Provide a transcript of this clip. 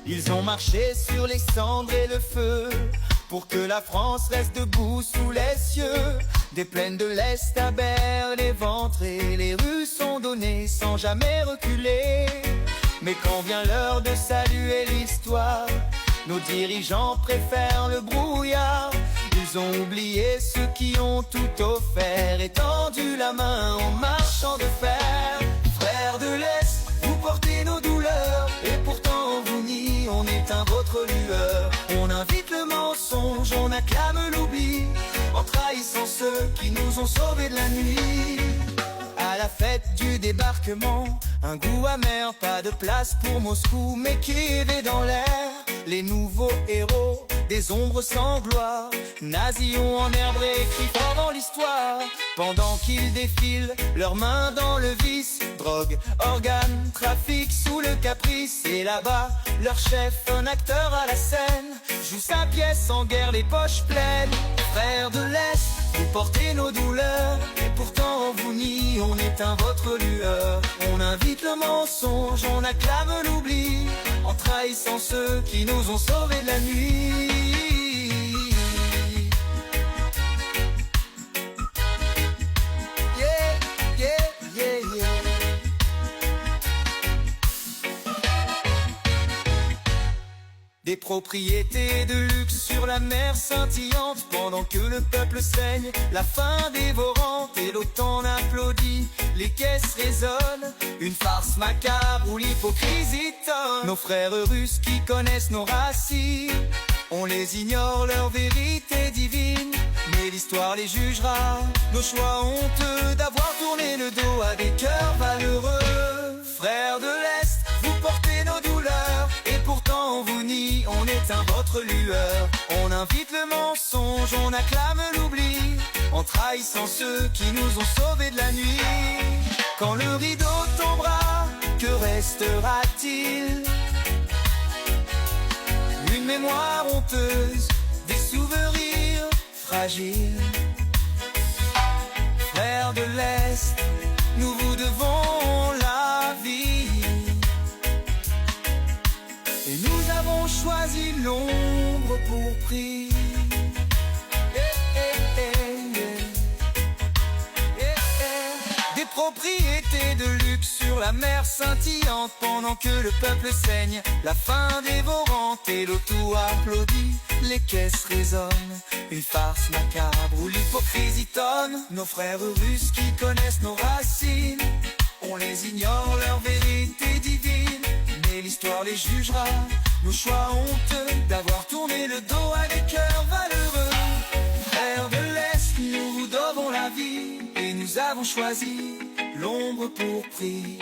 Ils ont marché sur les cendres et le feu pour que la France reste debout sous les cieux. Des plaines de l'Est à Berre, les ventres et les rues sont données sans jamais reculer. Mais quand vient l'heure de saluer l'histoire, nos dirigeants préfèrent le brouillard. Ils ont oublié ceux qui ont tout offert et tendu la main en marchant de fer. Frères de l'Est, vous portez nos douleurs et pourtant on vous nie, on éteint votre lueur. On invite le mensonge, on acclame l'oubli, en trahissant ceux qui nous ont sauvés de la nuit. À la fête du débarquement, un goût amer, pas de place pour Moscou, mais Kiev est dans l'air. Les nouveaux héros, des ombres sans gloire, nazis en herbe écrit fort dans l'histoire. Pendant qu'ils défilent, leurs mains dans le vice, drogue, organes, trafic sous le caprice. Et là-bas, leur chef, un acteur à la scène, joue sa pièce en guerre, les poches pleines. Frères de l'Est, vous portez nos douleurs et pourtant on vous nie, on éteint votre lueur. On invite le mensonge, on acclame l'oubli, en trahissant ceux qui nous ont sauvés de la nuit. Yeah, yeah, yeah, yeah. Des propriétés de luxe sur la mer scintillante, pendant que le peuple saigne, la faim dévorante. Et l'OTAN applaudit, les caisses résonnent, une farce macabre où l'hypocrisie tonne. Nos frères russes qui connaissent nos racines, on les ignore, leur vérité divine, mais l'histoire les jugera. Nos choix honteux d'avoir tourné le dos à des cœurs valeureux. Frères de l'Est, vous portez nos douleurs et pourtant on vous nie, on éteint votre lueur. On invite le mensonge, on acclame l'oubli, en trahissant ceux qui nous ont sauvés de la nuit. Quand le rideau tombera, que restera-t-il? Une mémoire honteuse, des souvenirs fragiles. Frères de l'Est, nous vous devons la vie, et nous avons choisi l'ombre pour prix. Des propriétés de luxe sur la mer scintillante, pendant que le peuple saigne, la faim dévorante. Et l'auto applaudit, les caisses résonnent, une farce macabre où l'hypocrisie tonne. Nos frères russes qui connaissent nos racines, on les ignore, leur vérité divine, mais l'histoire les jugera. Nos choix honteux d'avoir tourné le dos à des cœurs valeureux. Frères de l'Est, nous vous devons la vie, et nous avons choisi l'ombre pour prix.